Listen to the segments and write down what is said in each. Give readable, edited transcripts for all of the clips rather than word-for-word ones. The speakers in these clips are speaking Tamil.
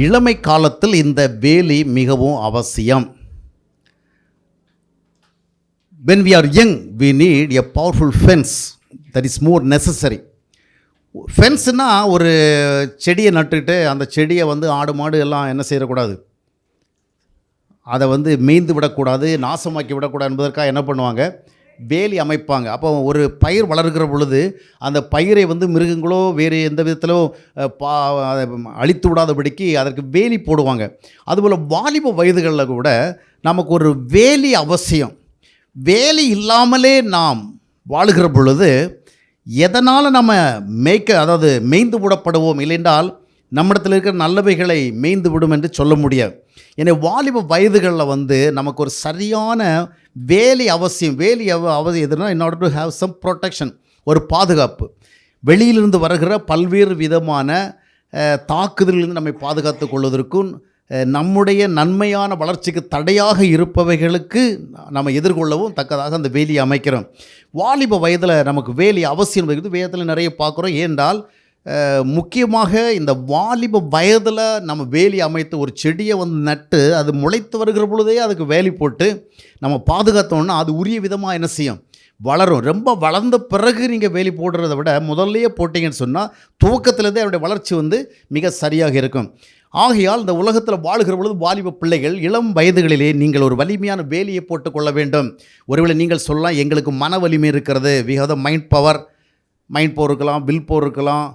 இளமை காலத்தில் இந்த வேலி மிகவும் அவசியம். When we are young, we need a powerful fence that is more necessary. ஃபென்ஸ்னா ஒரு செடியை நட்டுட்டு அந்த செடியை ஆடு மாடு எல்லாம் என்ன செய்யக்கூடாது, அதை மேய்ந்து விடக்கூடாது, நாசமாக்கி விடக்கூடாது என்பதற்காக என்ன பண்ணுவாங்க, வேலி அமைப்பாங்க. அப்போ ஒரு பயிர் வளர்கிற பொழுது அந்த பயிரை மிருகங்களோ வேறு எந்த விதத்திலோ அழித்து விடாதபடிக்கு அதற்கு வேலி போடுவாங்க. அதுபோல் வாலிப வயதுகளில் கூட நமக்கு ஒரு வேலி அவசியம். வேலி இல்லாமலே நாம் வாழுகிற பொழுது எதனால் நம்ம மேய்ந்து விடப்படுவோம், இல்லைன்றால் நம்மிடத்தில் இருக்கிற நல்லவைகளை மேய்ந்து விடும் என்று சொல்ல முடியாது. ஏன்னா வாலிப வயதுகளில் நமக்கு ஒரு சரியான வேலி அவசியம். வேலி எதுனா in order to have some protection, ஒரு பாதுகாப்பு. வெளியிலிருந்து வருகிற பல்வேறு விதமான தாக்குதலிலிருந்து நம்மை பாதுகாத்து கொள்வதற்கும் நம்முடைய நன்மையான வளர்ச்சிக்கு தடையாக இருப்பவைகளுக்கு நம்ம எதிர்கொள்ளவும் தக்கதாக அந்த வேலியை அமைக்கிறோம். வாலிப வயதில் நமக்கு வேலி அவசியம் இருக்குது. வேதத்தில் நிறைய பார்க்குறோம். ஏனென்றால் முக்கியமாக இந்த வாலிப வயதில் நம்ம வேலி அமைத்து ஒரு செடியை நட்டு அது முளைத்து வருகிற பொழுதே அதுக்கு வேலி போட்டு நம்ம பாதுகாத்தோன்னா அது உரிய விதமாக என்ன செய்யும், வளரும். ரொம்ப வளர்ந்த பிறகு நீங்கள் வேலி போடுறத விட முதல்லையே போட்டிங்கன்னு சொன்னால் துவக்கத்திலேருந்தே அவருடைய வளர்ச்சி மிக சரியாக இருக்கும். ஆகையால் இந்த உலகத்தில் வாழுகிற பொழுது வாலிப பிள்ளைகள் இளம் வயதுகளிலே நீங்கள் ஒரு வலிமையான வேலியை போட்டுக்கொள்ள வேண்டும். ஒருவேளை நீங்கள் சொல்லலாம், எங்களுக்கு மன வலிமை இருக்கிறது, we have the mind power இருக்கலாம், வில் பவர் இருக்கலாம்,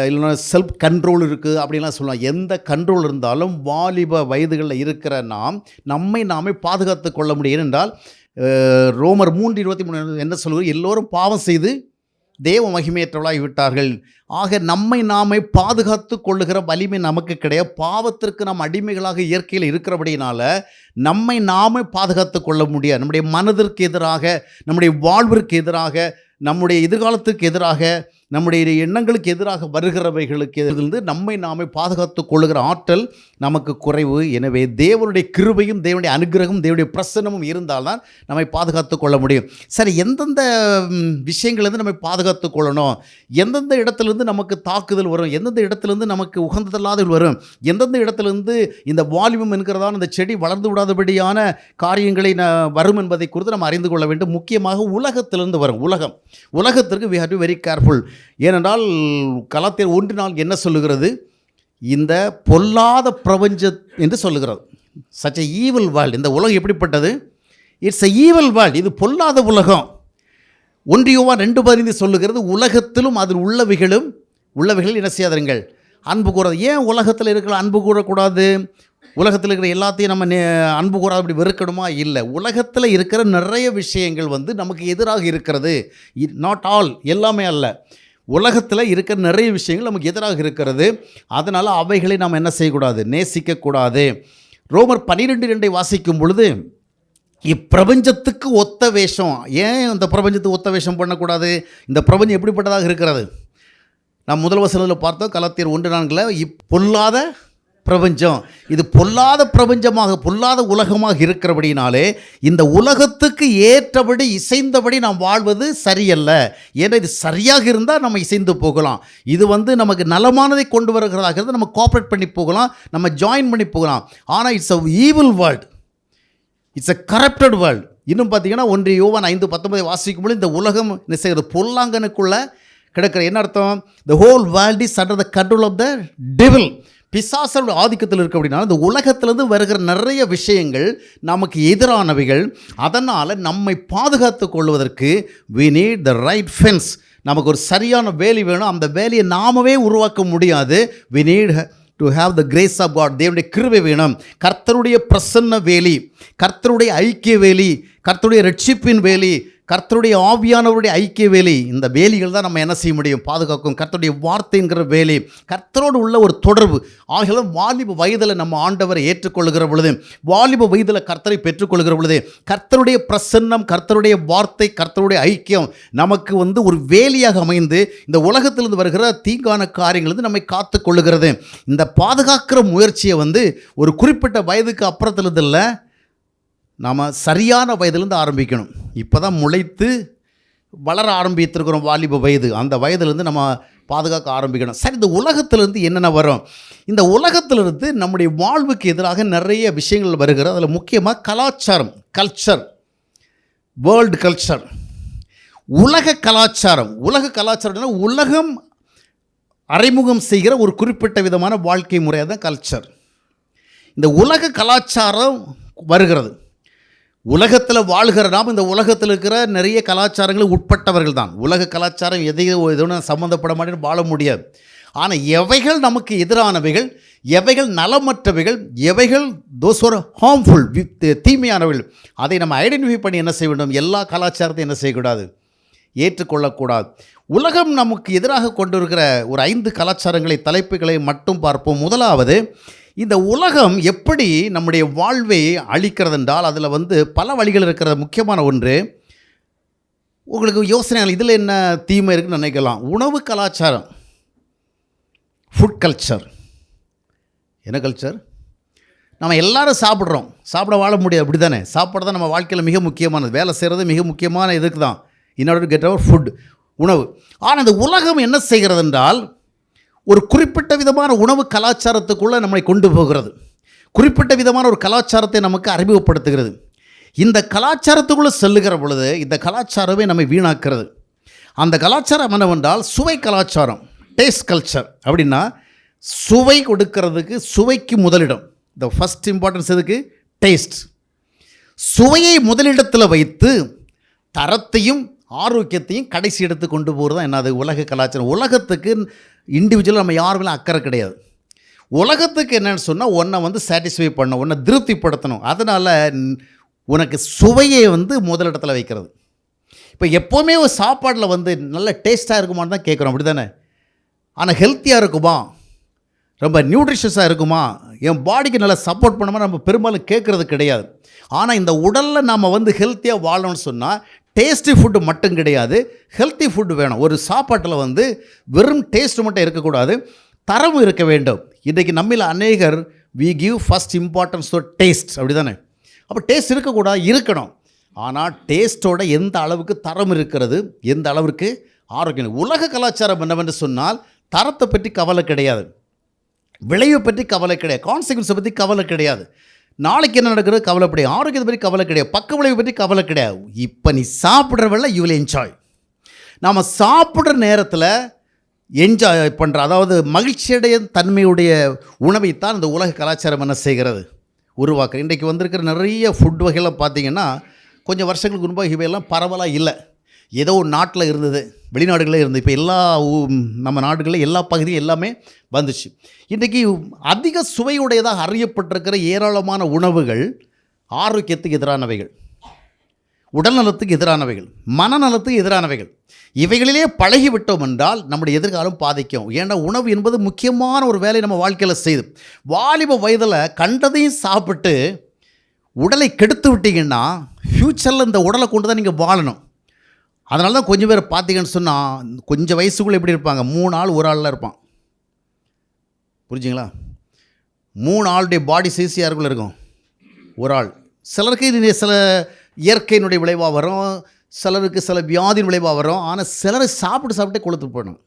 இல்லைன்னா செல்ஃப் கண்ட்ரோல் இருக்குது அப்படின்லாம் சொல்லலாம். எந்த கண்ட்ரோல் இருந்தாலும் வாலிப வயதுகளில் இருக்கிற நாமே பாதுகாத்து கொள்ள முடியும். என்றால் ரோமர் 3:23 என்ன சொல்லுவது, எல்லோரும் பாவம் செய்து தேவ மகிமையற்றவளாகி விட்டார்கள். ஆக நாமே பாதுகாத்து கொள்ளுகிற வலிமை நமக்கு கிடையாது. பாவத்திற்கு நாம் அடிமைகளாக இயற்கையில் இருக்கிறபடினால நாமே பாதுகாத்து கொள்ள முடியாது. நம்முடைய மனதிற்கு எதிராக, நம்முடைய வாழ்விற்கு எதிராக, நம்முடைய எதிர்காலத்துக்கு எதிராக, நம்முடைய எண்ணங்களுக்கு எதிராக வருகிறவைகளுக்கு இருந்து நாமே பாதுகாத்து கொள்ளுகிற ஆற்றல் நமக்கு குறைவு. எனவே தேவனுடைய கிருபையும் தேவனுடைய அனுகிரகமும் தேவனுடைய பிரசன்னமும் இருந்தால்தான் நம்மை பாதுகாத்து கொள்ள முடியும். சரி, எந்தெந்த விஷயங்கள்லேருந்து நம்மை பாதுகாத்து கொள்ளணும், எந்தெந்த இடத்துலேருந்து நமக்கு தாக்குதல் வரும், எந்தெந்த இடத்துலேருந்து நமக்கு உகந்ததல்லாத வரும், எந்தெந்த இடத்துலேருந்து இந்த வாலிபம் என்கிறதான இந்த செடி வளர்ந்து விடாதபடியான காரியங்களை வரும் என்பதை குறித்து நம்ம அறிந்து கொள்ள வேண்டும். முக்கியமாக உலகத்திலிருந்து வரும். உலகத்திற்கு we have to be very careful. ஏனென்றால் கலாத்தியர் 1:4 என்ன சொல்லுகிறது, இந்த பொல்லாத பிரபஞ்சம் என்று சொல்லுகிறது. such a evil world. இந்த உலகம் எப்படிப்பட்டது, இட்ஸ் a evil world. இது பொல்லாத உலகம். 1 யோவான் 2:15 சொல்லுகிறது, உலகத்திலும் அதில் உள்ளவைகள் என்ன செய்யாதீர்கள், அன்பு கூறாது. ஏன் உலகத்தில் இருக்கிற அன்பு கூறக்கூடாது? உலகத்தில் இருக்கிற எல்லாத்தையும் நம்ம அன்பு கூறாது அப்படி வெறுக்கணுமா? இல்லை. உலகத்தில் இருக்கிற நிறைய விஷயங்கள் நமக்கு எதிராக இருக்கிறது. நாட் ஆல், எல்லாமே அல்ல. உலகத்தில் இருக்கிற நிறைய விஷயங்கள் நமக்கு எதிராக இருக்கிறது. அதனால் அவைகளை நாம் என்ன செய்யக்கூடாது, நேசிக்கக்கூடாது. ரோமர் 12:2 வாசிக்கும் பொழுது, இப்பிரபஞ்சத்துக்கு ஒத்த வேஷம். ஏன் இந்த பிரபஞ்சத்துக்கு ஒத்த வேஷம் பண்ணக்கூடாது? இந்த பிரபஞ்சம் எப்படிப்பட்டதாக இருக்கிறது? நாம் முதல் வசனத்தில் பார்த்தோம், கலாத்தியர் 1:4 பொல்லாத பிரபஞ்சம். இது பொல்லாத பிரபஞ்சமாக, பொல்லாத உலகமாக இருக்கிறபடினாலே இந்த உலகத்துக்கு ஏற்றபடி இசைந்தபடி நாம் வாழ்வது சரியல்ல. ஏன்னா இது சரியாக இருந்தால் நம்ம இசைந்து போகலாம். இது நமக்கு நலமானதை கொண்டு வருகிறதாக இருந்தால் நம்ம கோஆப்ரேட் பண்ணி போகலாம், நம்ம ஜாயின் பண்ணி போகலாம். ஆனால் it's a evil world, it's a corrupted world. இன்னும் பார்த்தீங்கன்னா 1 யோவான் 5:19 வாசிக்கும்போது இந்த உலகம் என்ன செய்கிறது, பொல்லாங்கனுக்குள்ளே கிடக்கிற. என்ன அர்த்தம்? The whole world is under the control of the devil. பிசாசோட ஆதிக்கத்தில் இருக்க அப்படின்னா இந்த உலகத்திலிருந்து வருகிற நிறைய விஷயங்கள் நமக்கு எதிரானவைகள். அதனால் நம்மை பாதுகாத்து கொள்வதற்கு we need the right fence. நமக்கு ஒரு சரியான வேலி வேணும். அந்த வேலியை நாமவே உருவாக்க முடியாது. we need to have the grace of God. தேவனுடைய கிருபை வேணும். கர்த்தருடைய பிரசன்ன வேலி, கர்த்தருடைய ஐக்கிய வேலி, கர்த்தருடைய ரட்சிப்பின் வேலி, கர்த்தருடைய ஆவியானவருடைய ஐக்கிய வேலி. இந்த வேலிகள் தான் நம்ம என்ன செய்ய முடியும், பாதுகாக்கும். கர்த்தருடைய வார்த்தைங்கிற வேலி, கர்த்தரோடு உள்ள ஒரு தொடர்பு. ஆகிலும் வாலிப வயதில் நம்ம ஆண்டவரை ஏற்றுக்கொள்கிற பொழுது, வாலிப வயதில் கர்த்தரை பெற்றுக்கொள்கிற பொழுது, கர்த்தருடைய பிரசன்னம், கர்த்தருடைய வார்த்தை, கர்த்தருடைய ஐக்கியம் நமக்கு ஒரு வேலியாக அமைந்து இந்த உலகத்திலிருந்து வருகிற தீங்கான காரியங்கள் நம்மை காத்து கொள்ளுகிறது. இந்த பாதுகாக்கிற முயற்சியை ஒரு குறிப்பிட்ட வயதுக்கு அப்புறத்துலேருந்து இல்லை, நாம் சரியான வயதிலேருந்து ஆரம்பிக்கணும். இப்போ தான் முளைத்து வளர ஆரம்பித்திருக்கிறோம் வாலிப வயது. அந்த வயதிலேருந்து நம்ம பாதுகாக்க ஆரம்பிக்கணும். சரி, இந்த உலகத்திலிருந்து என்னென்ன வரும்? இந்த உலகத்திலிருந்து நம்முடைய வாழ்வுக்கு எதிராக நிறைய விஷயங்கள் வருகிறது. அதில் முக்கியமாக கலாச்சாரம், கல்ச்சர், வேர்ல்டு கல்ச்சர், உலக கலாச்சாரம். உலக கலாச்சாரம்னா உலகம் அறிமுகம் செய்கிற ஒரு குறிப்பிட்ட விதமான வாழ்க்கை முறையாக தான் கல்ச்சர். இந்த உலக கலாச்சாரம் வருகிறது. உலகத்தில் வாழ்கிற நாம் இந்த உலகத்தில் இருக்கிற நிறைய கலாச்சாரங்களுக்கு உட்பட்டவர்கள் தான். உலக கலாச்சாரம் எதுவும் சம்மந்தப்பட மாட்டேன்னு வாழ முடியாது. ஆனால் எவைகள் நமக்கு எதிரானவைகள், எவைகள் நலமற்றவைகள், எவைகள் தோஸ் ஆர் ஹார்ம்ஃபுல், தீமையானவைகள், அதை நம்ம ஐடென்டிஃபை பண்ணி என்ன செய்ய வேண்டும்? எல்லா கலாச்சாரத்தையும் என்ன செய்யக்கூடாது? ஏற்றுக்கொள்ளக்கூடாது. உலகம் நமக்கு எதிராக கொண்டிருக்கிற ஒரு 5 கலாச்சாரங்களை, தலைப்புகளை மட்டும் பார்ப்போம். முதலாவது, இந்த உலகம் எப்படி நம்முடைய வாழ்வை அழிக்கிறது என்றால் அதில் பல வழிகள் இருக்கிறது. முக்கியமான ஒன்று, உங்களுக்கு யோசனை இதில் என்ன தீமை இருக்குன்னு நினைக்கலாம். உணவு கலாச்சாரம், ஃபுட் கல்ச்சர். என்ன கல்ச்சர்? நம்ம எல்லோரும் சாப்பிட்றோம், சாப்பிட வாழ முடியாது, அப்படி தானே? சாப்பாடு தான் நம்ம வாழ்க்கையில் மிக முக்கியமானது. வேலை செய்கிறது மிக முக்கியமான இதுக்கு தான், in order to get our food, உணவு. ஆனால் இந்த உலகம் என்ன செய்கிறது என்றால் ஒரு குறிப்பிட்ட விதமான உணவு கலாச்சாரத்துக்குள்ளே நம்மை கொண்டு போகிறது. குறிப்பிட்ட விதமான ஒரு கலாச்சாரத்தை நமக்கு அறிமுகப்படுத்துகிறது. இந்த கலாச்சாரத்துக்குள்ளே செல்லுகிற பொழுது இந்த கலாச்சாரமே நம்மை வீணாக்கிறது. அந்த கலாச்சாரம் என்னவென்றால் சுவை கலாச்சாரம், டேஸ்ட் கல்ச்சர். அப்படின்னா சுவை கொடுக்கறதுக்கு, சுவைக்கு முதலிடம். த ஃபஸ்ட் இம்பார்ட்டன்ஸ் எதுக்கு? டேஸ்ட். சுவையை முதலிடத்தில் வைத்து தரத்தையும் ஆரோக்கியத்தையும் கடைசி இடத்துக்கு கொண்டு போகிறது தான் என்னது? உலக கலாச்சாரம். உலகத்துக்கு இண்டிவிஜுவலாக நம்ம யாருமே அக்கறை கிடையாது. உலகத்துக்கு என்னென்னு சொன்னால் உன்னை சாட்டிஸ்ஃபை பண்ணணும், உன்னை திருப்திப்படுத்தணும். அதனால் உனக்கு சுவையை முதலிடத்தில் வைக்கிறது. இப்போ எப்போவுமே ஒரு சாப்பாட்டில் நல்ல டேஸ்ட்டாக இருக்குமான்னு தான் கேட்குறோம், அப்படி தானே? ஆனால் ஹெல்த்தியாக இருக்குமா, ரொம்ப நியூட்ரிஷியஸாக இருக்குமா, என் பாடிக்கு நல்லா சப்போர்ட் பண்ணுமா நம்ம பெரும்பாலும் கேட்குறது கிடையாது. ஆனால் இந்த உடலில் நம்ம ஹெல்த்தியாக வாழணும்னு சொன்னால் டேஸ்டி ஃபுட்டு மட்டும் கிடையாது, ஹெல்த்தி ஃபுட்டு வேணும். ஒரு சாப்பாட்டில் வெறும் டேஸ்ட்டு மட்டும் இருக்கக்கூடாது, தரமும் இருக்க வேண்டும். இன்றைக்கு நம்மில் அநேகர் we give first importance to taste, அப்படி தானே? அப்போ டேஸ்ட் இருக்கக்கூடாது, இருக்கணும். ஆனால் டேஸ்ட்டோட எந்த அளவுக்கு தரம் இருக்கிறது, எந்த அளவுக்கு ஆரோக்கியம். உலக கலாச்சாரம் என்னவென்று சொன்னால் தரத்தை பற்றி கவலை கிடையாது, விளைவை பற்றி கவலை கிடையாது, கான்சிக்வன்ஸை பற்றி கவலை கிடையாது, நாளைக்கு என்ன நடக்கிறது கவலைப்படி, ஆரோக்கியத்தை பற்றி கவலை கிடையாது, பக்க விளைவை பற்றி கவலை கிடையாது. இப்போ நீ சாப்பிட்ற வேலை யூ வில் என்ஜாய். நாம் சாப்பிட்ற நேரத்தில் என்ஜாய் பண்ணுற, அதாவது மகிழ்ச்சியுடைய தன்மையுடைய உணவைத்தான் இந்த உலக கலாச்சாரம் என்ன செய்கிறது? உருவாக்குற. இன்றைக்கு வந்திருக்கிற நிறைய ஃபுட் வகைலாம் பார்த்திங்கன்னா கொஞ்சம் வருஷங்களுக்கு முன்பாக இவையெல்லாம் பரவலாக இல்லை. ஏதோ ஒரு நாட்டில் இருந்தது, வெளிநாடுகளே இருந்தது. இப்போ எல்லா நம்ம நாடுகளில் எல்லா பகுதியும் எல்லாமே வந்துச்சு. இன்றைக்கி அதிக சுவையுடையதாக அறியப்பட்டிருக்கிற ஏராளமான உணவுகள் ஆரோக்கியத்துக்கு எதிரானவைகள், உடல்நலத்துக்கு எதிரானவைகள், மனநலத்துக்கு எதிரானவைகள். இவைகளிலே பழகிவிட்டோம் என்றால் நம்முடைய எதிர்காலம் பாதிக்கும். ஏன்னா உணவு என்பது முக்கியமான ஒரு வேலை நம்ம வாழ்க்கையில் செய்து. வாலிப வயதில் கண்டதையும் சாப்பிட்டு உடலை கெடுத்து விட்டீங்கன்னா ஃப்யூச்சரில் இந்த உடலை கொண்டு தான் நீங்கள் வாழணும். அதனால தான் கொஞ்சம் பேர் பார்த்தீங்கன்னு சொன்னால் கொஞ்சம் வயசுக்குள்ளே எப்படி இருப்பாங்க, 3 ஆள் ஒரு ஆளில் இருப்பான். புரிஞ்சுங்களா? 3 ஆளுடைய பாடி சைஸ் யாருக்குள்ளே இருக்கும்? ஒரு ஆள். சிலருக்கு இது சில இயற்கையினுடைய விளைவாக வரும், சிலருக்கு சில வியாதியின் விளைவாக வரும். ஆனால் சிலரை சாப்பிட்டே கொளுத்து போயிடும்.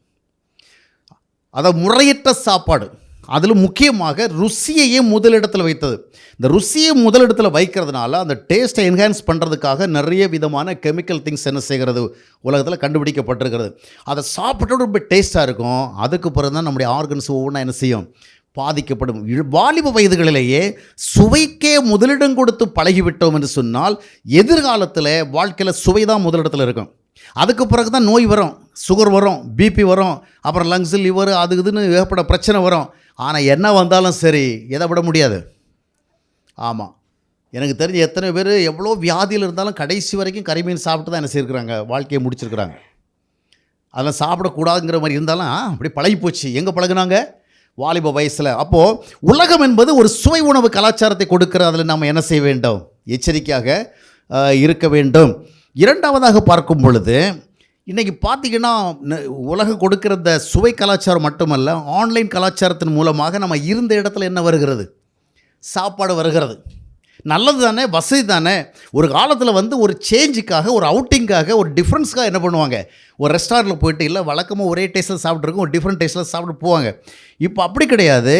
அதாவது முறையற்ற சாப்பாடு, அதில் முக்கியமாக ருசியையே முதலிடத்தில் வைத்தது. இந்த ருசியை முதலிடத்தில் வைக்கிறதுனால அந்த டேஸ்ட்டை என்ஹான்ஸ் பண்ணுறதுக்காக நிறைய விதமான கெமிக்கல் திங்ஸ் என்ன செய்கிறது உலகத்தில் கண்டுபிடிக்கப்பட்டிருக்கிறது. அதை சாப்பிட்டோட ரொம்ப டேஸ்ட்டாக இருக்கும். அதுக்கு பிறகு தான் நம்முடைய ஆர்கன்ஸ் ஒவ்வொன்றா என்ன செய்யும்? பாதிக்கப்படும். வாலிப வயதுகளிலேயே சுவைக்கே முதலிடம் கொடுத்து பழகிவிட்டோம் என்று சொன்னால் எதிர்காலத்தில் வாழ்க்கையில் சுவை தான் முதலிடத்தில் இருக்கும். அதுக்கு பிறகு தான் நோய் வரும், சுகர் வரும், பிபி வரும், அப்புறம் லங்ஸ், லிவர், அது இதுன்னு ஏற்பட பிரச்சனை வரும். ஆனால் என்ன வந்தாலும் சரி எதை விட முடியாது. ஆமாம், எனக்கு தெரிஞ்ச எத்தனை பேர் எவ்வளோ வியாதியில் இருந்தாலும் கடைசி வரைக்கும் கறிமீன் சாப்பிட்டு தான் என்ன செய்யிருக்கிறாங்க, வாழ்க்கையை முடிச்சிருக்கிறாங்க. அதெல்லாம் சாப்பிடக்கூடாதுங்கிற மாதிரி இருந்தாலும் அப்படி பழகி போச்சு. எங்கே பழகுனாங்க? வாலிப வயசில். அப்போது உலகம் என்பது ஒரு சுவை உணவு கலாச்சாரத்தை கொடுக்கிற, அதில் நாம் என்ன செய்ய வேண்டும்? எச்சரிக்கையாக இருக்க வேண்டும். இரண்டாவதாக பார்க்கும் பொழுது இன்றைக்கி பார்த்திங்கன்னா உலகம் கொடுக்கிற இந்த சுவை கலாச்சாரம் மட்டுமல்ல, ஆன்லைன் கலாச்சாரத்தின் மூலமாக நம்ம இருந்த இடத்துல என்ன வருகிறது? சாப்பாடு வருகிறது. நல்லது தானே, வசதி தானே. ஒரு காலத்தில் வந்து ஒரு சேஞ்சுக்காக, ஒரு அவுட்டிங்காக, ஒரு டிஃப்ரென்ஸ்க்காக என்ன பண்ணுவாங்க, ஒரு ரெஸ்டாரண்ட்டில் போயிட்டு இல்லை வழக்கமாக ஒரே டேஸ்ட்டில் சாப்பிட்ருக்கோம், ஒரு டிஃப்ரெண்ட் டேஸ்ட்டில் சாப்பிட்டு போவாங்க. இப்போ அப்படி கிடையாது.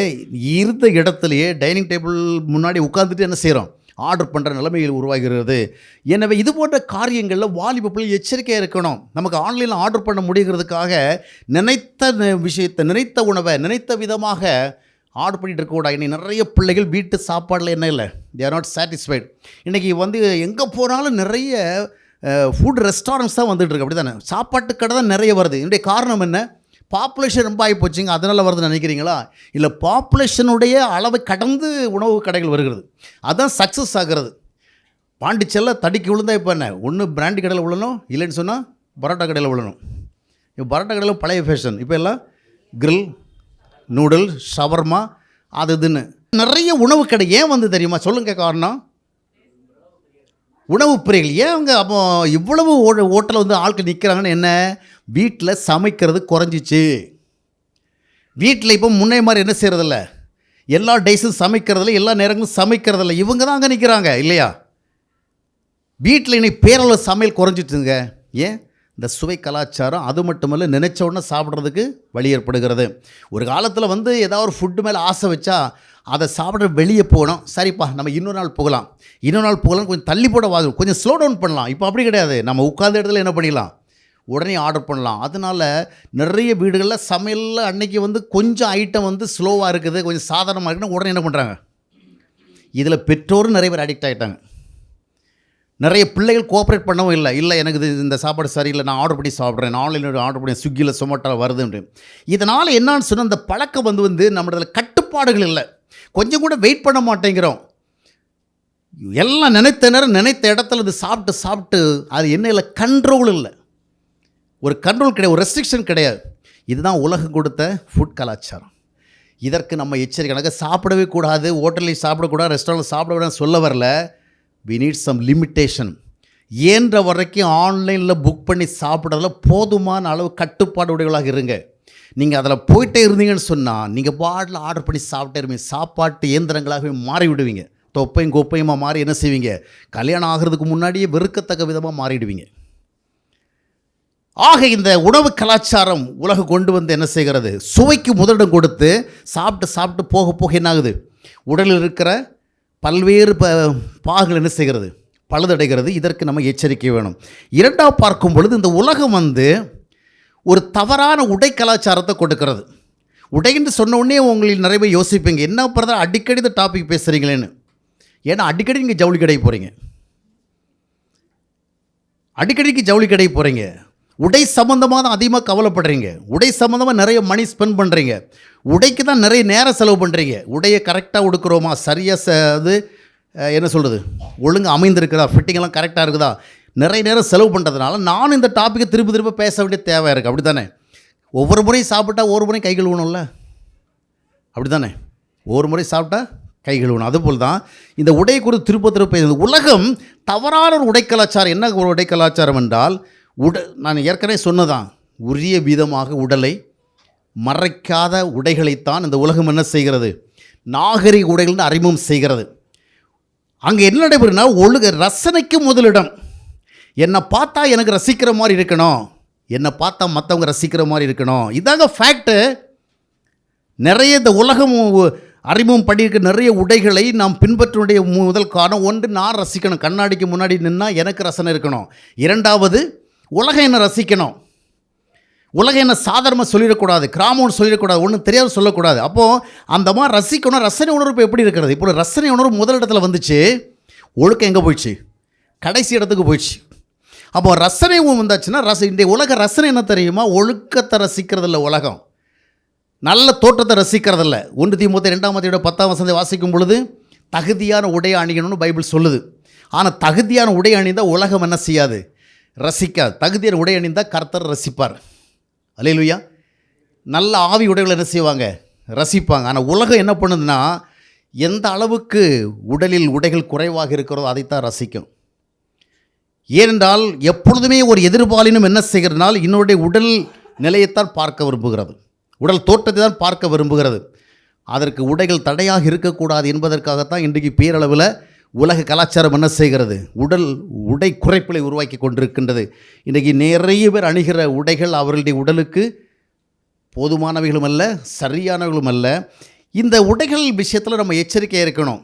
இருந்த இடத்துலையே டைனிங் டேபிள் முன்னாடி உட்காந்துட்டு என்ன செய்கிறோம், ஆர்டர் பண்ணுற நிலைமைகள் உருவாகிறது. எனவே இது போன்ற காரியங்களில் வாலிப பிள்ளை எச்சரிக்கையாக இருக்கணும். நமக்கு ஆன்லைனில் ஆர்டர் பண்ண முடிகிறதுக்காக நினைத்த விஷயத்தை, நினைத்த உணவை நினைத்த விதமாக ஆர்டர் பண்ணிகிட்டு இருக்கக்கூடாது. இன்றைக்கி நிறைய பிள்ளைகள் வீட்டு சாப்பாடில் என்ன இல்லை, தே ஆர் நாட் சாட்டிஸ்ஃபைட். இன்றைக்கி வந்து எங்கே போனாலும் நிறைய ஃபுட் ரெஸ்டாரண்ட்ஸ் தான் வந்துட்டு இருக்கு. அப்படி தானே, சாப்பாட்டு கடை தான் நிறைய வருது. இதனுடைய காரணம் என்ன, பாப்புலேஷன் ரொம்ப ஆகி போச்சுங்க, அதனால் வருதுன்னு நினைக்கிறீங்களா? இல்லை, பாப்புலேஷனுடைய அளவை கடந்து உணவு கடைகள் வருகிறது, அதுதான் சக்ஸஸ் ஆகிறது. பாண்டிச்செல்ல தடிக்கு விழுந்தா இப்போ என்ன, ஒன்று பிராண்டி கடையில் விழணும், இல்லைன்னு சொன்னால் பரோட்டா கடையில் விழணும். இப்போ பரோட்டா கடையில் பழைய ஃபேஷன், இப்போ எல்லாம் கிரில், நூடுல், ஷவர்மா, அது இதுன்னு நிறைய உணவு கடை ஏன் வந்து தெரியுமா? சொல்லுங்க காரணம். உணவு பிரியர்கள் ஏன் அவங்க அப்போ இவ்வளவு ஹோட்டலில் வந்து ஆட்கள் நிற்கிறாங்கன்னு என்ன, வீட்டில் சமைக்கிறது குறைஞ்சிச்சு. வீட்டில் இப்போ முன்னே மாதிரி என்ன செய்கிறதில்ல, எல்லா டேஸும் சமைக்கிறதில்ல, எல்லா நேரங்களும் சமைக்கிறதில்ல. இவங்க தான் அங்கே நிற்கிறாங்க இல்லையா? வீட்டில் இன்னைக்கு பேரளவு சமையல் குறைஞ்சிட்டுங்க. ஏன்? இந்த சுவை கலாச்சாரம். அது மட்டுமல்ல, நினைச்ச உடனே சாப்பிட்றதுக்கு வழி ஏற்படுகிறது. ஒரு காலத்தில் வந்து ஏதாவது ஒரு ஃபுட்டு மேலே ஆசை வச்சா அதை சாப்பிட வெளியே போகணும், சரிப்பா நம்ம இன்னொரு நாள் போகலாம், கொஞ்சம் தள்ளி போட வாங்க, கொஞ்சம் ஸ்லோ டவுன் பண்ணலாம். இப்போ அப்படி கிடையாது, நம்ம உட்கார்ந்த இடத்துல என்ன பண்ணிடலாம், உடனே ஆர்டர் பண்ணலாம். அதனால் நிறைய வீடுகளில் சமையலில் அன்றைக்கி வந்து கொஞ்சம் ஐட்டம் வந்து ஸ்லோவாக இருக்குது, கொஞ்சம் சாதாரணமாக இருக்குன்னு உடனே என்ன பண்ணுறாங்க. இதில் பெற்றோரும் நிறைய பேர் அடிக்ட் ஆகிட்டாங்க. நிறைய பிள்ளைகள் கோஆப்ரேட் பண்ணவும் இல்லை எனக்கு இந்த சாப்பாடு சரியில்லை, நான் ஆர்டர் பண்ணி சாப்பிட்றேன், நான் ஆன்லைனில் ஆர்டர் பண்ணி ஸ்விக்கியில் சொமேட்டோவில் வருதுன்னு. இதனால் என்னான்னு சொன்னால் இந்த பழக்கம் வந்து நம்மளதில் கட்டுப்பாடுகள் இல்லை, கொஞ்சம் கூட வெயிட் பண்ண மாட்டேங்கிறோம். எல்லாம் நினைத்த நேரம் நினைத்த இடத்துல இது சாப்பிட்டு அது என்ன இல்லை, கண்ட்ரோல் இல்லை, ஒரு கண்ட்ரோல் கிடையாது, ஒரு ரெஸ்ட்ரிக்ஷன் கிடையாது. இதுதான் உலகம் கொடுத்த ஃபுட் கலாச்சாரம். இதற்கு நம்ம எச்சரிக்கை. சாப்பிடவே கூடாது, ஹோட்டலில் சாப்பிடக்கூடாது, ரெஸ்டாரண்ட்டில் சாப்பிடக்கூடாதுன்னு சொல்ல வரல. we need some limitation. ஏன்ற வரைக்கும் ஆன்லைனில் புக் பண்ணி சாப்பிட்றதுல போதுமான அளவு கட்டுப்பாடு உடையவர்களாக இருங்க. நீங்கள் அதில் போயிட்டே இருந்தீங்கன்னு சொன்னால் நீங்கள் பாட்டில் ஆர்டர் பண்ணி சாப்பிட்டே இருப்பீங்க, சாப்பாட்டு இயந்திரங்களாகவே மாறி விடுவீங்க. தொப்பையும் கொப்பையுமா மாறி என்ன செய்வீங்க, கல்யாணம் ஆகிறதுக்கு முன்னாடியே வெறுக்கத்தக்க விதமாக மாறிடுவீங்க. ஆக இந்த உணவு கலாச்சாரம் உலகம் கொண்டு வந்து என்ன செய்கிறது, சுவைக்கு முதலிடம் கொடுத்து சாப்பிட்டு போக போக என்ன ஆகுது, உடலில் இருக்கிற பல்வேறு பாகுகள் என்ன செய்கிறது, பழுதடைகிறது. இதற்கு நம்ம எச்சரிக்கை வேணும். இரண்டாவது பார்க்கும் பொழுது இந்த உலகம் வந்து ஒரு தவறான உடை கலாச்சாரத்தை கொடுக்கிறது. உடைன்னு சொன்ன உடனே உங்களுக்கு நிறைய பேர் யோசிப்பீங்க, என்ன பிரதர் அடிக்கடி இந்த டாபிக் பேசுகிறீங்களேன்னு. ஏன்னா அடிக்கடி நீங்கள் ஜவுளி கடைக்கு போகிறீங்க, அடிக்கடிக்கு ஜவுளி கடைக்கு போகிறீங்க, உடை சம்மந்தமாக தான் அதிகமாக கவலைப்படுறீங்க, உடை சம்மந்தமாக நிறைய மணி ஸ்பெண்ட் பண்ணுறீங்க, உடைக்கு தான் நிறைய நேரம் செலவு பண்ணுறீங்க. உடையை கரெக்டாக உடுக்கிறோமா, சரியாக அது என்ன சொல்கிறது, ஒழுங்கு அமைந்திருக்குதா, ஃபிட்டிங்கெல்லாம் கரெக்டாக இருக்குதா, நிறைய நேரம் செலவு பண்ணுறதுனால நான் இந்த டாப்பிக்கை திரும்ப பேச வேண்டிய தேவை இருக்குது. அப்படி தானே? ஒவ்வொரு முறையும் சாப்பிட்டா ஒவ்வொரு முறையும் கை கழுவணும்ல, அப்படி தானே? ஒவ்வொரு முறை சாப்பிட்டா கை கழுவணும். அதுபோல் தான் இந்த உடையை குறித்து திருப்ப இந்த உலகம் தவறான ஒரு உடை கலாச்சாரம். என்ன ஒரு உடை கலாச்சாரம் என்றால், நான் ஏற்கனவே சொன்னதான், உரிய விதமாக உடலை மறைக்காத உடைகளைத்தான் இந்த உலகம் என்ன செய்கிறது, நாகரிக உடைகள்னு அறிமுகம் செய்கிறது. அங்கே என்ன நடைபெறுனா, ரசனைக்கு முதலிடம். என்னை பார்த்தா எனக்கு ரசிக்கிற மாதிரி இருக்கணும், என்னை பார்த்தா மற்றவங்க ரசிக்கிற மாதிரி இருக்கணும், இதாங்க ஃபேக்ட்டு. நிறைய இந்த உலகம் அறிமுகம் பண்ணியிருக்க நிறைய உடைகளை நாம் பின்பற்றினுடைய முதல் காரணம், ஒன்று நான் ரசிக்கணும், கண்ணாடிக்கு முன்னாடி நின்னால் எனக்கு ரசனை இருக்கணும். இரண்டாவது, உலகம் என்ன ரசிக்கணும், உலகம் என்ன சாதாரணமாக சொல்லிடக்கூடாது, கிராமம்னு சொல்லிடக்கூடாது, ஒன்றும் தெரியாது சொல்லக்கூடாது. அப்போது அந்த மாதிரி ரசிக்கணும். ரசனை உணர்வு எப்படி இருக்கிறது, இப்போ ரசனை உணர்வு முதல் இடத்துல வந்துச்சு, ஒழுக்கம் எங்கே போயிடுச்சு, கடைசி இடத்துக்கு போயிடுச்சு. அப்போ ரசனை வந்தாச்சுன்னா இந்த உலக ரசனை என்ன தெரியுமா, ஒழுக்கத்தை ரசிக்கிறதில்ல உலகம், நல்ல தோற்றத்தை ரசிக்கிறதில்ல. 1 தீமோத்தேயு 2:10 வாசிக்கும் பொழுது தகுதியான உடை அணியணும்னு பைபிள் சொல்லுது. ஆனால் தகுதியான உடை அணிந்தால் உலகம் என்ன செய்யாது, ரசிக்காது. தகுதியான உடை அணிந்தால் கர்த்தர் ரசிப்பார். அல்லேலூயா. நல்ல ஆவி உடைகளை என்ன செய்வாங்க, ரசிப்பாங்க. ஆனால் உலகம் என்ன பண்ணுதுன்னா, எந்த அளவுக்கு உடலில் உடைகள் குறைவாக இருக்கிறதோ அதைத்தான் ரசிக்கும். ஏனென்றால் எப்பொழுதுமே ஒரு எதிர்பாலினம் என்ன செய்கிறதுனால் இன்னொருடைய உடல் நிலையத்தான் பார்க்க விரும்புகிறது, உடல் தோற்றத்தை தான் பார்க்க விரும்புகிறது. அதற்கு உடைகள் தடையாக இருக்கக்கூடாது என்பதற்காகத்தான் இன்றைக்கு பேரளவில் உலக கலாச்சாரம் என்ன செய்கிறது? உடை குறைப்புகளை உருவாக்கி கொண்டிருக்கின்றது. இன்றைக்கி நிறைய பேர் அணிகிற உடைகள் அவர்களுடைய உடலுக்கு போதுமானவைகளும் அல்ல, சரியானவர்களும் அல்ல. இந்த உடைகள் விஷயத்தில் நம்ம எச்சரிக்கையாக இருக்கணும்.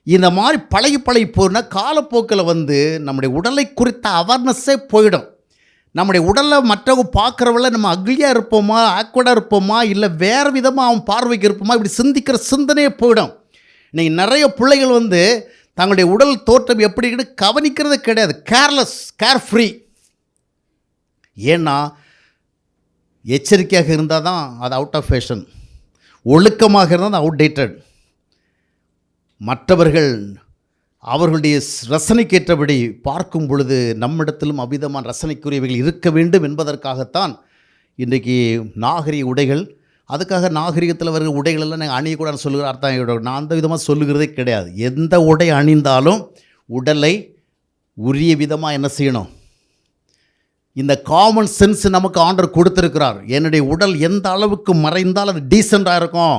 இந்த மாதிரி பழகி போனால் காலப்போக்கில் நம்முடைய உடலை குறித்த அவேர்னஸ்ஸே போயிடும். நம்முடைய உடலை மற்றவங்க பார்க்குறவள நம்ம அக்லியாக இருப்போமா, ஆக்வர்டாக இருப்போமா, இல்லை வேறு விதமாக அவன் பார்வைக்கு இருப்போமா, இப்படி சிந்திக்கிற சிந்தனையே போயிடும். இன்றைக்கி நிறைய பிள்ளைகள் தங்களுடைய உடல் தோற்றம் எப்படின்னு கவனிக்கிறது கிடையாது. Care free. ஏன்னா எச்சரிக்கையாக இருந்தால் தான் அது அவுட் ஆஃப் ஃபேஷன், ஒழுக்கமாக இருந்தால் அது அவுட்டேட்டட். மற்றவர்கள் அவர்களுடைய ரசனைக்கேற்றபடி பார்க்கும் பொழுது நம்மிடத்திலும் அவ்விதமான ரசனைக்குரியவைகள் இருக்க வேண்டும் என்பதற்காகத்தான் இன்றைக்கி நாகரிக உடைகள். அதுக்காக நாகரிகத்தில் வருகிற உடைகளெல்லாம் நாங்கள் அணியக்கூடாதுன்னு சொல்லுகிற அர்த்தம் நான் அந்த விதமாக சொல்லுகிறதே கிடையாது. எந்த உடை அணிந்தாலும் உடலை உரிய விதமாக என்ன செய்யணும்? இந்த காமன் சென்ஸ் நமக்கு ஆண்டவர் கொடுத்துருக்கிறார். என்னுடைய உடல் எந்த அளவுக்கு மறைந்தால் அது டீசெண்டாக இருக்கும்.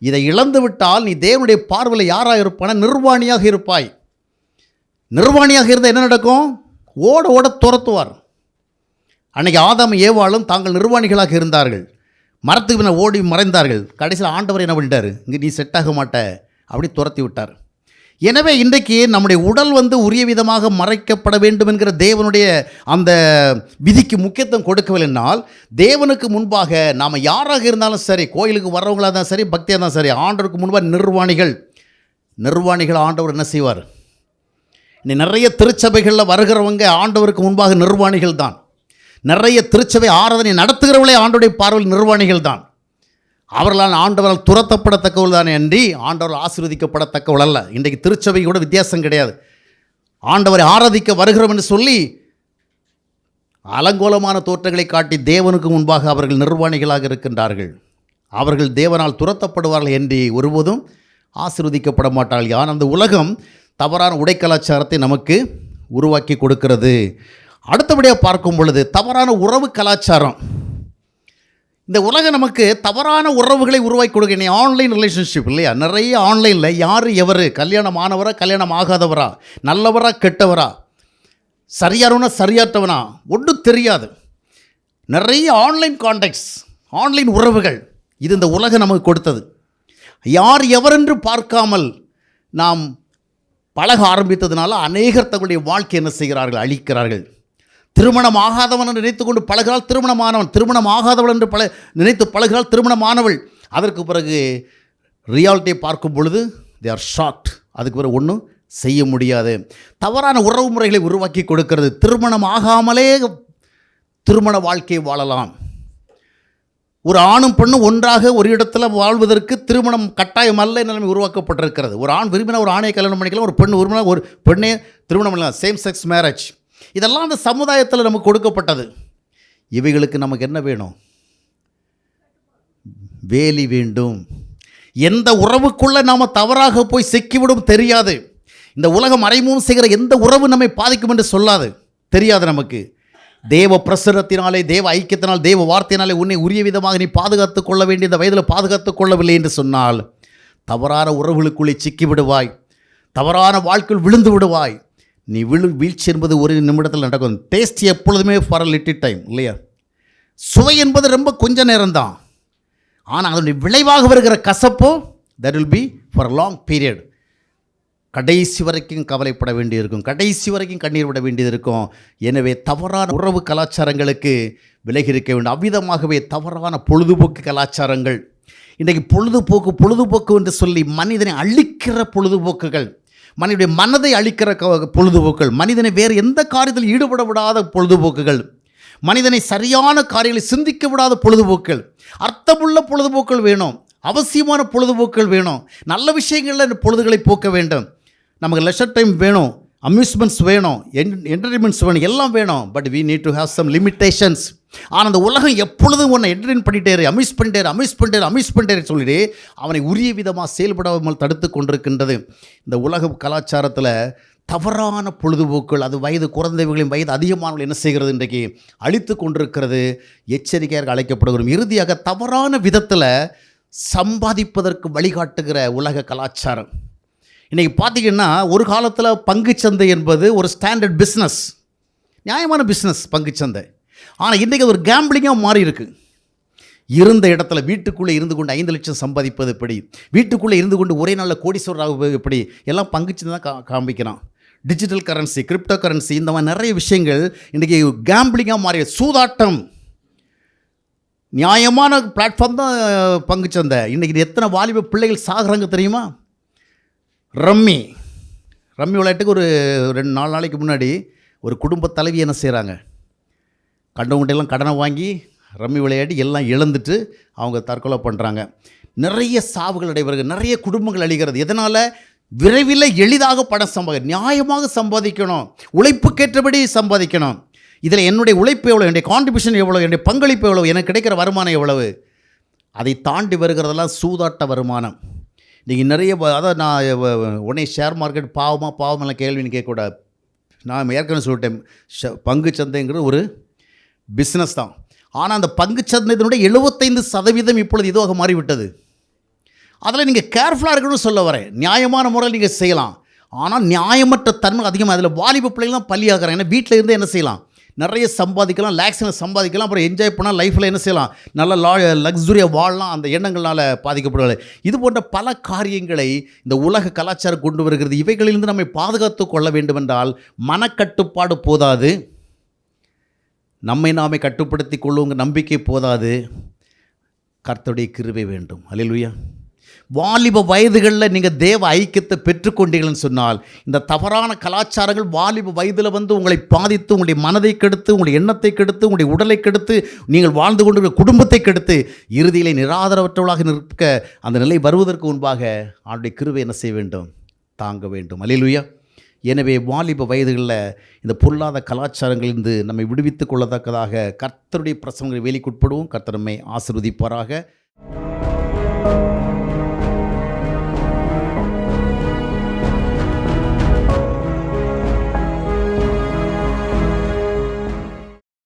இதை இழந்து விட்டால் நீ தேவனுடைய பார்வையில் யாராக இருப்பான? நிர்வாணியாக இருப்பாய். நிர்வாணியாக இருந்தால் என்ன நடக்கும்? ஓட துரத்துவார். அன்றைக்கி ஆதாம் ஏவாளும் தாங்கள் நிர்வாணிகளாக இருந்தார்கள். மரத்துக்கு பின்ன ஓடி மறைந்தார்கள். கடைசியில் ஆண்டவர் என்ன பண்ணிட்டார்? இங்கே நீ செட் ஆக மாட்ட, அப்படி துரத்தி விட்டார். எனவே இன்றைக்கு நம்முடைய உடல் உரிய விதமாக மறைக்கப்பட வேண்டும் என்கிற தேவனுடைய அந்த விதிக்கு முக்கியத்துவம் கொடுக்கவில்லைனால், தேவனுக்கு முன்பாக நாம் யாராக இருந்தாலும் சரி, கோயிலுக்கு வர்றவங்களாக தான் சரி, பக்தியாக தான் சரி, ஆண்டவருக்கு முன்பாக நிர்வாணிகள் ஆண்டவர் என்ன செய்வார்? இன்னைக்கு நிறைய திருச்சபைகளில் வருகிறவங்க ஆண்டவருக்கு முன்பாக நிர்வாணிகள் தான். நிறைய திருச்சபை ஆராதனை நடத்துகிறவர்களே ஆண்டவருடைய பார்வையில் நிர்வாணிகள் தான். அவர்களால் ஆண்டவரால் துரத்தப்படத்தக்கவள் தானே அன்றி ஆண்டவரால் ஆசீர்வதிக்கப்படத்தக்கவள் அல்ல. இன்றைக்கு திருச்சபை கூட வித்தியாசம் கிடையாது. ஆண்டவரை ஆராதிக்க வருகிறோம் என்று சொல்லி அலங்கோலமான தோற்றங்களை காட்டி தேவனுக்கு முன்பாக அவர்கள் நிர்வாணிகளாக இருக்கின்றார்கள். அவர்கள் தேவனால் துரத்தப்படுவார்கள் என்று ஒருபோதும் ஆசீர்வதிக்கப்பட மாட்டார்கள். ஆனால் அந்த உலகம் தவறான உடை கலாச்சாரத்தை நமக்கு உருவாக்கி கொடுக்கிறது. அடுத்தபடியாக பார்க்கும் பொழுது தவறான உறவு கலாச்சாரம். இந்த உலகம் நமக்கு தவறான உறவுகளை உருவாக்கி கொடுக்க. ஆன்லைன் ரிலேஷன்ஷிப் இல்லையா? நிறைய ஆன்லைனில் யார் எவர், கல்யாணம் ஆனவரா கல்யாணம் ஆகாதவரா, நல்லவரா கெட்டவரா, சரியானவனா சரியாற்றவனா ஒன்றும் தெரியாது. நிறைய ஆன்லைன் கான்டாக்ட்ஸ், ஆன்லைன் உறவுகள். இது இந்த உலகம் நமக்கு கொடுத்தது. யார் எவரென்று பார்க்காமல் நாம் பழக ஆரம்பித்ததுனால அநேகர் தங்களுடைய வாழ்க்கை என்ன செய்கிறார்கள்? அழிக்கிறார்கள். திருமணம் ஆகாதவன் என்று நினைத்து கொண்டு பழகிறாள் திருமணமானவன், திருமணம் ஆகாதவள் என்று நினைத்து பழகிறாள் திருமணமானவள். அதற்கு பிறகு ரியாலிட்டியை பார்க்கும் பொழுது தே ஆர் ஷாக்ட். அதுக்கு பிறகு ஒன்றும் செய்ய முடியாது. தவறான உறவு முறைகளை உருவாக்கி கொடுக்கிறது. திருமணம் ஆகாமலே திருமண வாழ்க்கையை வாழலாம். ஒரு ஆணும் பெண்ணும் ஒன்றாக ஒரு இடத்துல வாழ்வதற்கு திருமணம் கட்டாயம் அல்ல நிலைமை உருவாக்கப்பட்டிருக்கிறது. ஒரு ஆண் விரும்பினா ஒரு ஆணையை கல்யாணம் பண்ணிக்கலாம், ஒரு பெண் விரும்பினா ஒரு பெண்ணே திருமணம் பண்ணலாம். சேம் செக்ஸ் மேரேஜ் இதெல்லாம் அந்த சமுதாயத்தில் நமக்கு கொடுக்கப்பட்டது. இவைகளுக்கு நமக்கு என்ன வேணும்? வேலி வேண்டும். எந்த உறவுக்குள்ளே நாம் தவறாக போய் சிக்கிவிடும் தெரியாது. இந்த உலகம் மறைமுகம் செய்கிற எந்த உறவு நம்மை பாதிக்கும் என்று சொல்லாது, தெரியாது நமக்கு. தேவ பிரசரத்தினாலே, தேவ ஐக்கியத்தினால், தேவ வார்த்தையினாலே உன்னை உரிய விதமாக நீ பாதுகாத்துக் கொள்ள வேண்டிய இந்த வயதில் பாதுகாத்துக் கொள்ளவில்லை என்று சொன்னால் தவறான உறவுகளுக்குள்ளே சிக்கி விடுவாய். தவறான வாழ்க்கையில் விழுந்து விடுவாய். நீ வீழ்ச்சி என்பது ஒரு நிமிடத்தில் நடக்கும். டேஸ்ட் எப்பொழுதுமே ஃபார் அ லிட்டில் டைம் இல்லையா? சுவை என்பது ரொம்ப கொஞ்ச நேரம்தான். ஆனால் அதனுடைய விளைவாக வருகிற கசப்போ that will be for a long period. கடைசி வரைக்கும் கவலைப்பட வேண்டியிருக்கும், கடைசி வரைக்கும் கண்ணீர் விட வேண்டியது இருக்கும். எனவே தவறான உறவு கலாச்சாரங்களுக்கு விலகி இருக்க வேண்டும். அவ்விதமாகவே தவறான பொழுதுபோக்கு கலாச்சாரங்கள். இன்றைக்கு பொழுதுபோக்கு என்று சொல்லி மனிதனை அழிக்கிற பொழுதுபோக்குகள், மனிதனுடைய மனதை அழிக்கிற பொழுதுபோக்குகள், மனிதனை வேறு எந்த காரியத்தில் ஈடுபட விடாத பொழுதுபோக்குகள், மனிதனை சரியான காரியங்களை சிந்திக்க விடாத பொழுதுபோக்குகள், அர்த்தமுள்ள பொழுதுபோக்குகள் வேணும், அவசியமான பொழுதுபோக்குகள் வேணும், நல்ல விஷயங்களில் இந்த பொழுதுகளை போக்க வேண்டும். நமக்கு லெஷர் டைம் வேணும், அம்யூஸ்மெண்ட்ஸ் வேணும், என்டர்டைன்மெண்ட்ஸ் வேணும், எல்லாம் வேணும். But we need to have some limitations. ஆனால் அந்த உலகம் எப்பொழுதும் ஒன்றை என்டர்டைன் பண்ணிட்டேரு, அம்யூஸ் பண்ணிட்டேரு சொல்லிட்டு அவனை உரிய விதமாக செயல்படாமல் தடுத்து கொண்டிருக்கின்றது. இந்த உலக கலாச்சாரத்தில் தவறான பொழுதுபோக்குகள், அது வயது குறைந்தவர்களையும் வயது அதிகமானவர்கள் என்ன செய்கிறது? இன்றைக்கு அழித்து கொண்டிருக்கிறது. எச்சரிக்கையாக அழைக்கப்படுகிறோம். இறுதியாக தவறான விதத்தில் சம்பாதிப்பதற்கு வழிகாட்டுகிற உலக கலாச்சாரம். இன்றைக்கி பார்த்தீங்கன்னா ஒரு காலத்தில் பங்குச்சந்தை என்பது ஒரு ஸ்டாண்டர்ட் பிஸ்னஸ், நியாயமான பிஸ்னஸ் பங்குச்சந்தை. ஆனால் இன்றைக்கி ஒரு கேம்பிளிங்காக மாறி இருக்கு. இருந்த இடத்துல வீட்டுக்குள்ளே இருந்து கொண்டு 5 லட்சம் சம்பாதிப்பது எப்படி, வீட்டுக்குள்ளே இருந்து கொண்டு ஒரே நாளில் கோடீஸ்வரராக எப்படி, எல்லாம் பங்குச்சந்தை தான் காமிக்கிறான். டிஜிட்டல் கரன்சி, கிரிப்டோ கரன்சி, இந்த மாதிரி நிறைய விஷயங்கள் இன்றைக்கி கேம்பிளிங்காக மாறி, சூதாட்டம். நியாயமான பிளாட்ஃபார்ம் தான் பங்குச்சந்தை. இன்றைக்கி எத்தனை வாலிப பிள்ளைகள் சாகுறாங்க தெரியுமா? ரம்மி விளையாட்டுக்கு ஒரு 2-4 நாளைக்கு முன்னாடி ஒரு குடும்ப தலைவி என்ன செய்கிறாங்க, கண்டவங்கள்டெல்லாம் கடனை வாங்கி ரம்மி விளையாடி எல்லாம் இழந்துட்டு அவங்க தற்கொலை பண்ணுறாங்க. நிறைய சாவுகள் நடைபெறுகிறது, நிறைய குடும்பங்கள் அழிகிறது. எதனால்? விரைவில் எளிதாக பணம் நியாயமாக சம்பாதிக்கணும், உழைப்புக்கேற்றபடி சம்பாதிக்கணும். இதில் என்னுடைய உழைப்பு எவ்வளோ, என்னுடைய கான்ட்ரிபியூஷன் எவ்வளோ, என்னுடைய பங்களிப்பு எவ்வளோ, எனக்கு கிடைக்கிற வருமானம் எவ்வளவு, அதை தாண்டி வருகிறதெல்லாம் சூதாட்ட வருமானம். நீங்கள் நிறைய அதான் நான் உடனே ஷேர் மார்க்கெட் பாவமெல்லாம் கேள்வின்னு கேட்கக்கூடாது. நான் ஏற்கனவே சொல்லிட்டேன், பங்கு சந்தைங்கிறது ஒரு பிஸ்னஸ் தான். ஆனால் அந்த பங்கு சந்தையினுடைய 75% இப்பொழுது இதுவாக மாறிவிட்டது. அதில் நீங்கள் கேர்ஃபுல்லாக இருக்கணும்னு சொல்ல வரேன். நியாயமான முறையில் நீங்கள் செய்யலாம், ஆனால் நியாயமற்ற தன்மை அதிகமாக. அதில் வாலிப பிள்ளைகள்லாம் பள்ளியாகிறாங்க. ஏன்னா வீட்டில் இருந்து என்ன செய்யலாம், நிறைய சம்பாதிக்கலாம், லேக்ஸில் சம்பாதிக்கலாம், அப்புறம் என்ஜாய் பண்ணால் லைஃப்பில் என்ன செய்யலாம், நல்ல லக்ஸுரியாக வாழலாம். அந்த எண்ணங்களால் பாதிக்கப்படுவது இது போன்ற பல காரியங்களை இந்த உலக கலாச்சாரம் கொண்டு வருகிறது. இவைகளிலிருந்து நம்மை பாதுகாத்து கொள்ள வேண்டுமென்றால் மனக்கட்டுப்பாடு போதாது, நம்மை நாமே கட்டுப்படுத்தி கொள்ளுங்க நம்பிக்கை போதாது, கர்த்தருடைய கிருபை வேண்டும். அல்லேலூயா. வாலிப வயதுகளில் நீங்கள் தேவ ஐக்கியத்தை பெற்றுக்கொண்டீர்கள்னு சொன்னால், இந்த தவறான கலாச்சாரங்கள் வாலிப வயதில் வந்து உங்களை பாதித்து, உங்களுடைய மனதை கெடுத்து, உங்களுடைய எண்ணத்தை கெடுத்து, உங்களுடைய உடலை கெடுத்து, நீங்கள் வாழ்ந்து கொண்டிருக்கிற குடும்பத்தை கெடுத்து, இறுதியிலே நிராதரவற்றவர்களாக நிற்க அந்த நிலை வருவதற்கு முன்பாக அவருடைய கிருபை என்ன செய்ய வேண்டும், தாங்க வேண்டும். அல்லேலூயா. எனவே வாலிப வயதுகளில் இந்த பொல்லாத கலாச்சாரங்களிலிருந்து நம்மை விடுவித்துக் கொள்ளத்தக்கதாக கர்த்தருடைய பிரசங்கங்களை வேலைக்குட்படுவோம். கர்த்தர் நம்மை ஆசீர்வதிப்பாராக.